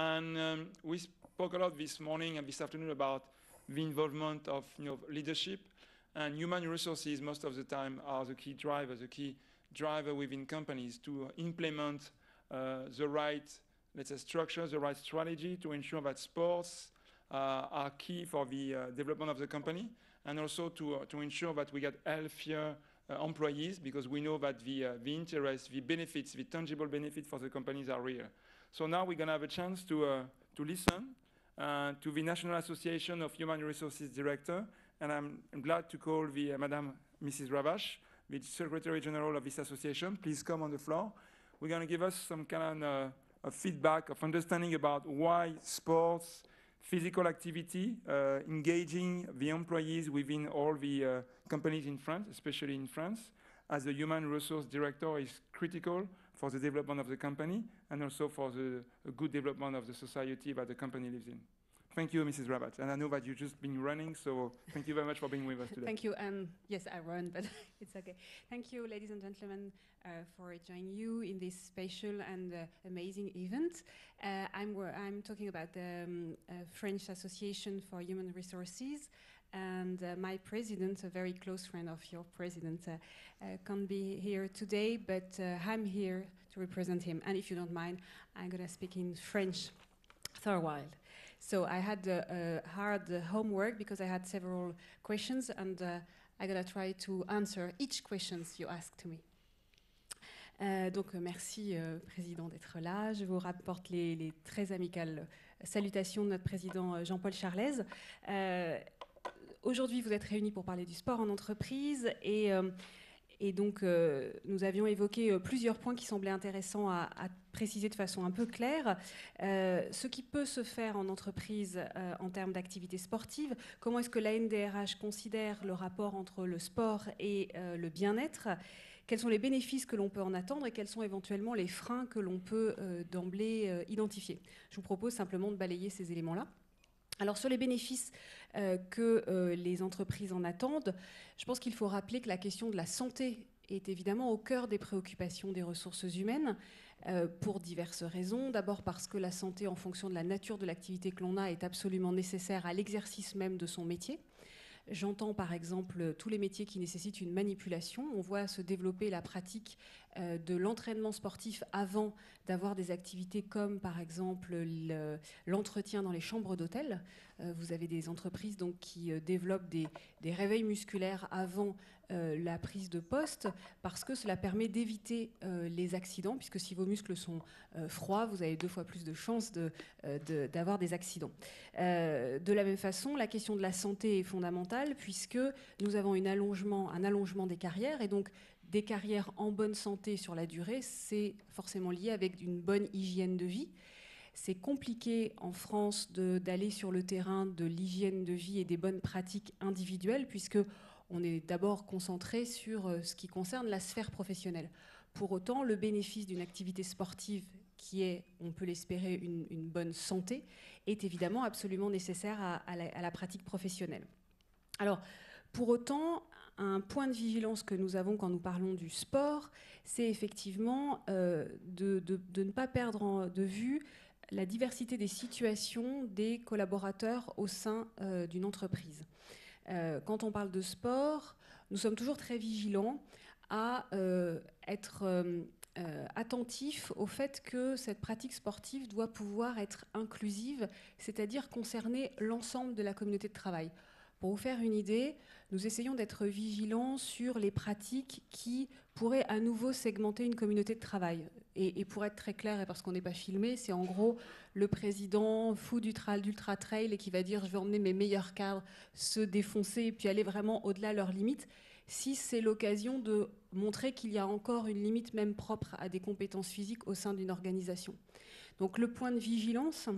And we spoke a lot this morning and this afternoon about the involvement of leadership, and human resources most of the time are the key driver within companies to implement the right, let's say, structure, the right strategy to ensure that sports are key for the development of the company, and also to ensure that we get healthier employees, because we know that the interest, the benefits, the tangible benefits for the companies are real. So now we're going to have a chance to listen to the National Association of Human Resources Director, and I'm glad to call the Madame Mrs. Ravache, the Secretary General of this association. Please come on the floor. We're going to give us some kind of feedback, of understanding about why sports, physical activity, engaging the employees within all the companies in France, especially in France, as a human resource director is critical for the development of the company and also for the good development of the society that the company lives in. Thank you, Mrs. Ravache. And I know that you've just been running, so thank you very much for being with us today. Thank you. Yes, I run, but it's okay. Thank you, ladies and gentlemen, for joining you in this special and amazing event. I'm talking about the French Association for Human Resources, and my president, a very close friend of your president, can't be here today, but I'm here to represent him. And if you don't mind, I'm going to speak in French for a while. So I had hard homework because I had several questions, and I'm going to try to answer each question you asked to me. Donc merci Président d'être là. Je vous rapporte les très amicales salutations de notre Président Jean-Paul Charlez. Aujourd'hui vous êtes réunis pour parler du sport en entreprise et donc nous avions évoqué plusieurs points qui semblaient intéressants à préciser de façon un peu claire. Ce qui peut se faire en entreprise en termes d'activité sportive, comment est-ce que la NDRH considère le rapport entre le sport et le bien-être, quels sont les bénéfices que l'on peut en attendre et quels sont éventuellement les freins que l'on peut d'emblée identifier. Je vous propose simplement de balayer ces éléments-là. Alors sur les bénéfices que les entreprises en attendent, je pense qu'il faut rappeler que la question de la santé est évidemment au cœur des préoccupations des ressources humaines pour diverses raisons. D'abord parce que la santé, en fonction de la nature de l'activité que l'on a, est absolument nécessaire à l'exercice même de son métier. J'entends par exemple tous les métiers qui nécessitent une manipulation. On voit se développer la pratique de l'entraînement sportif avant d'avoir des activités comme par exemple l'entretien dans les chambres d'hôtel. Vous avez des entreprises donc, qui développent des réveils musculaires avant la prise de poste parce que cela permet d'éviter les accidents, puisque si vos muscles sont froids, vous avez 2 fois plus de chances d'avoir des accidents. De la même façon, la question de la santé est fondamentale puisque nous avons un allongement des carrières et donc des carrières en bonne santé sur la durée, c'est forcément lié avec une bonne hygiène de vie. C'est compliqué en France d'aller sur le terrain de l'hygiène de vie et des bonnes pratiques individuelles puisque on est d'abord concentré sur ce qui concerne la sphère professionnelle. Pour autant, le bénéfice d'une activité sportive qui est, on peut l'espérer, une bonne santé, est évidemment absolument nécessaire à la pratique professionnelle. Alors, pour autant, un point de vigilance que nous avons quand nous parlons du sport, c'est effectivement de ne pas perdre de vue la diversité des situations des collaborateurs au sein d'une entreprise. Quand on parle de sport, nous sommes toujours très vigilants à être attentifs au fait que cette pratique sportive doit pouvoir être inclusive, c'est-à-dire concerner l'ensemble de la communauté de travail. Pour vous faire une idée, nous essayons d'être vigilants sur les pratiques qui pourraient à nouveau segmenter une communauté de travail. Et pour être très clair, et parce qu'on n'est pas filmé, c'est en gros le président fou d'Ultra Trail et qui va dire « je vais emmener mes meilleurs cadres se défoncer et puis aller vraiment au-delà de leurs limites », si c'est l'occasion de montrer qu'il y a encore une limite même propre à des compétences physiques au sein d'une organisation. Donc le point de vigilance,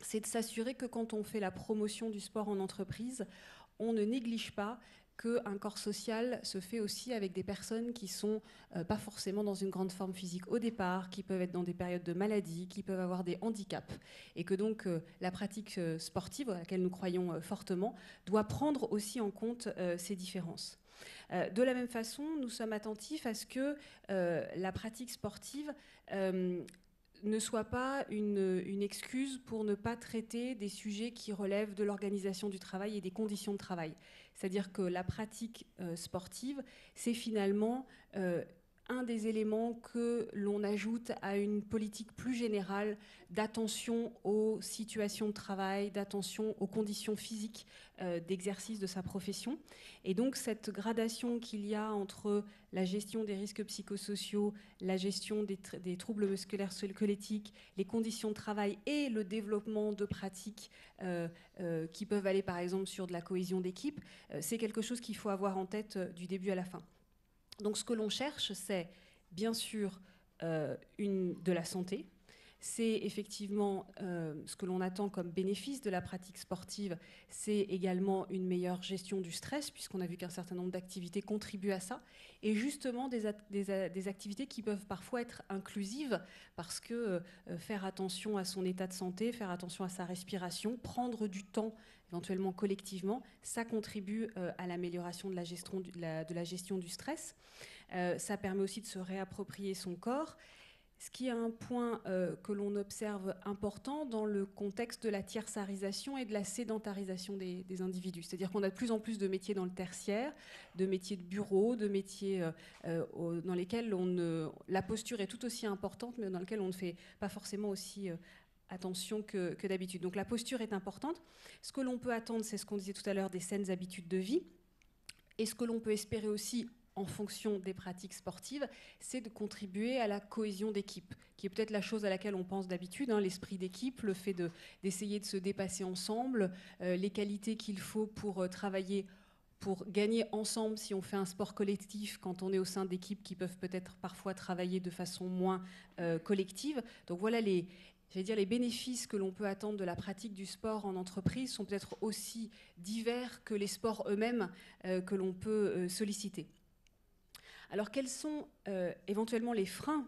c'est de s'assurer que quand on fait la promotion du sport en entreprise, on ne néglige pas qu'un corps social se fait aussi avec des personnes qui ne sont pas forcément dans une grande forme physique au départ, qui peuvent être dans des périodes de maladie, qui peuvent avoir des handicaps. Et que donc la pratique sportive, à laquelle nous croyons fortement, doit prendre aussi en compte ces différences. De la même façon, nous sommes attentifs à ce que la pratique sportive ne soit pas une excuse pour ne pas traiter des sujets qui relèvent de l'organisation du travail et des conditions de travail. C'est-à-dire que la pratique sportive, c'est finalement un des éléments que l'on ajoute à une politique plus générale d'attention aux situations de travail, d'attention aux conditions physiques d'exercice de sa profession. Et donc cette gradation qu'il y a entre la gestion des risques psychosociaux, la gestion des troubles musculaires squelettiques, les conditions de travail et le développement de pratiques qui peuvent aller par exemple sur de la cohésion d'équipe, c'est quelque chose qu'il faut avoir en tête du début à la fin. Donc ce que l'on cherche, c'est bien sûr de la santé. C'est effectivement ce que l'on attend comme bénéfice de la pratique sportive, c'est également une meilleure gestion du stress, puisqu'on a vu qu'un certain nombre d'activités contribuent à ça, et justement des activités qui peuvent parfois être inclusives, parce que faire attention à son état de santé, faire attention à sa respiration, prendre du temps éventuellement collectivement, ça contribue à l'amélioration de la gestion du stress. Ça permet aussi de se réapproprier son corps. Ce qui est un point que l'on observe important dans le contexte de la tiersarisation et de la sédentarisation des individus. C'est-à-dire qu'on a de plus en plus de métiers dans le tertiaire, de métiers de bureau, de métiers dans lesquels la posture est tout aussi importante, mais dans lesquels on ne fait pas forcément aussi attention que d'habitude. Donc la posture est importante. Ce que l'on peut attendre, c'est ce qu'on disait tout à l'heure, des saines habitudes de vie. Et ce que l'on peut espérer aussi en fonction des pratiques sportives, c'est de contribuer à la cohésion d'équipe, qui est peut-être la chose à laquelle on pense d'habitude, hein, l'esprit d'équipe, le fait d'essayer de se dépasser ensemble, les qualités qu'il faut pour travailler, pour gagner ensemble si on fait un sport collectif, quand on est au sein d'équipes qui peuvent peut-être parfois travailler de façon moins collective. Donc voilà les bénéfices que l'on peut attendre de la pratique du sport en entreprise sont peut-être aussi divers que les sports eux-mêmes que l'on peut solliciter. Alors quels sont éventuellement les freins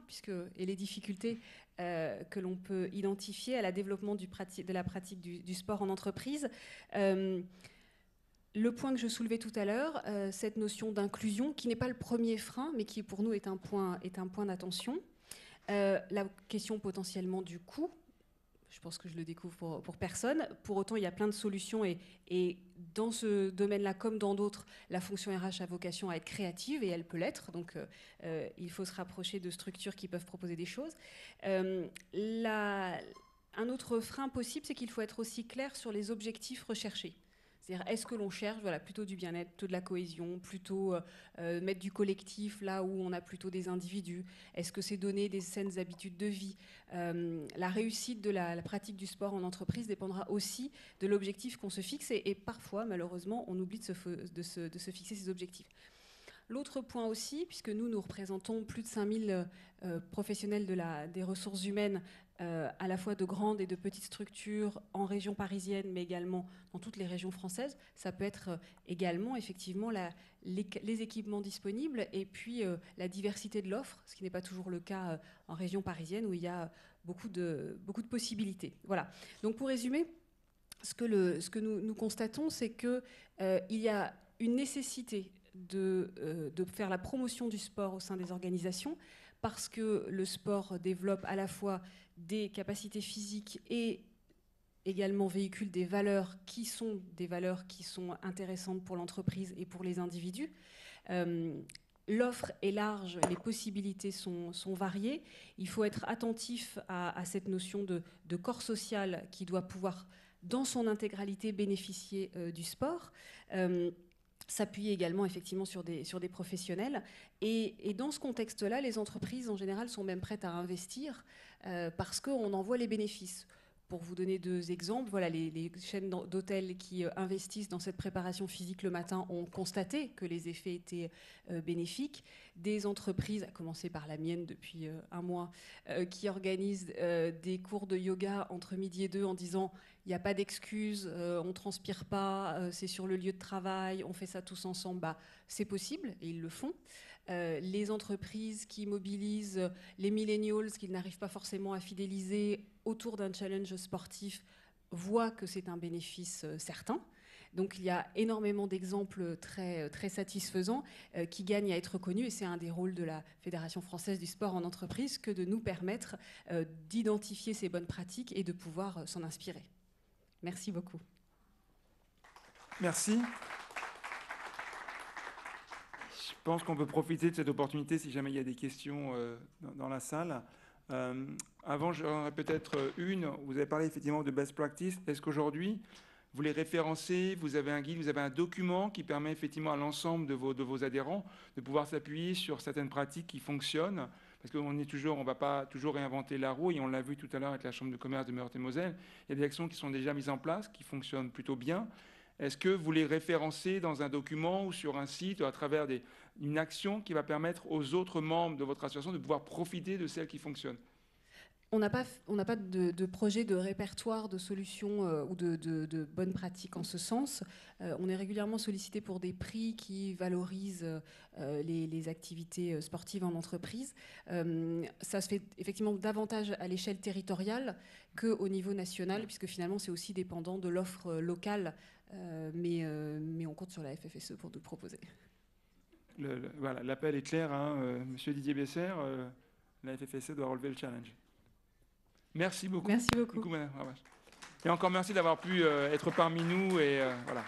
et les difficultés que l'on peut identifier à la développement de la pratique du sport en entreprise? Le point que je soulevais tout à l'heure, cette notion d'inclusion, qui n'est pas le premier frein, mais qui pour nous est un point d'attention. La question potentiellement du coût, je pense que je le découvre pour personne. Pour autant, il y a plein de solutions et dans ce domaine-là, comme dans d'autres, la fonction RH a vocation à être créative et elle peut l'être. Donc, il faut se rapprocher de structures qui peuvent proposer des choses. Un autre frein possible, c'est qu'il faut être aussi clair sur les objectifs recherchés. C'est-à-dire, est-ce que l'on cherche plutôt du bien-être, plutôt de la cohésion, plutôt mettre du collectif là où on a plutôt des individus? Est-ce que c'est donner des saines habitudes de vie? La réussite de la pratique du sport en entreprise dépendra aussi de l'objectif qu'on se fixe et parfois, malheureusement, on oublie de se fixer ces objectifs. L'autre point aussi, puisque nous représentons plus de 5000 professionnels des ressources humaines, à la fois de grandes et de petites structures en région parisienne, mais également dans toutes les régions françaises, ça peut être également effectivement les équipements disponibles et puis la diversité de l'offre, ce qui n'est pas toujours le cas en région parisienne où il y a beaucoup de possibilités. Voilà. Donc pour résumer, ce que nous constatons, c'est qu'il y a une nécessité de faire la promotion du sport au sein des organisations parce que le sport développe à la fois des capacités physiques et également véhicule des valeurs qui sont intéressantes pour l'entreprise et pour les individus. L'offre est large, les possibilités sont variées. Il faut être attentif à cette notion de corps social qui doit pouvoir, dans son intégralité, bénéficier du sport. S'appuyer également effectivement sur des professionnels. Et dans ce contexte-là, les entreprises en général sont même prêtes à investir parce qu'on en voit les bénéfices. Pour vous donner 2 exemples, voilà, les chaînes d'hôtels qui investissent dans cette préparation physique le matin ont constaté que les effets étaient bénéfiques. Des entreprises, à commencer par la mienne depuis 1 mois, qui organisent des cours de yoga entre midi et 2 en disant il n'y a pas d'excuses, on ne transpire pas, c'est sur le lieu de travail, on fait ça tous ensemble, c'est possible et ils le font. Les entreprises qui mobilisent les millennials qu'ils n'arrivent pas forcément à fidéliser autour d'un challenge sportif voient que c'est un bénéfice certain. Donc il y a énormément d'exemples très, très satisfaisants qui gagnent à être connus, et c'est un des rôles de la Fédération française du sport en entreprise que de nous permettre d'identifier ces bonnes pratiques et de pouvoir s'en inspirer. Merci beaucoup. Merci. Je pense qu'on peut profiter de cette opportunité si jamais il y a des questions dans la salle. Avant, j'en aurais peut-être une. Vous avez parlé effectivement de best practice. Est-ce qu'aujourd'hui, vous les référencez, vous avez un guide, vous avez un document qui permet effectivement à l'ensemble de vos adhérents de pouvoir s'appuyer sur certaines pratiques qui fonctionnent? Parce qu'on ne va pas toujours réinventer la roue, et on l'a vu tout à l'heure avec la Chambre de commerce de Meurthe-et-Moselle. Il y a des actions qui sont déjà mises en place, qui fonctionnent plutôt bien. Est-ce que vous les référencez dans un document ou sur un site ou à travers une action qui va permettre aux autres membres de votre association de pouvoir profiter de celles qui fonctionnent? On n'a pas de projet de répertoire de solutions ou de bonnes pratiques en ce sens. On est régulièrement sollicité pour des prix qui valorisent les activités sportives en entreprise. Ça se fait effectivement davantage à l'échelle territoriale qu'au niveau national, puisque finalement c'est aussi dépendant de l'offre locale, mais on compte sur la FFSE pour nous proposer. Voilà, l'appel est clair, hein, Monsieur Didier Besser, la FFSE doit relever le challenge. Merci beaucoup. Merci beaucoup. Et encore merci d'avoir pu être parmi nous. Et voilà.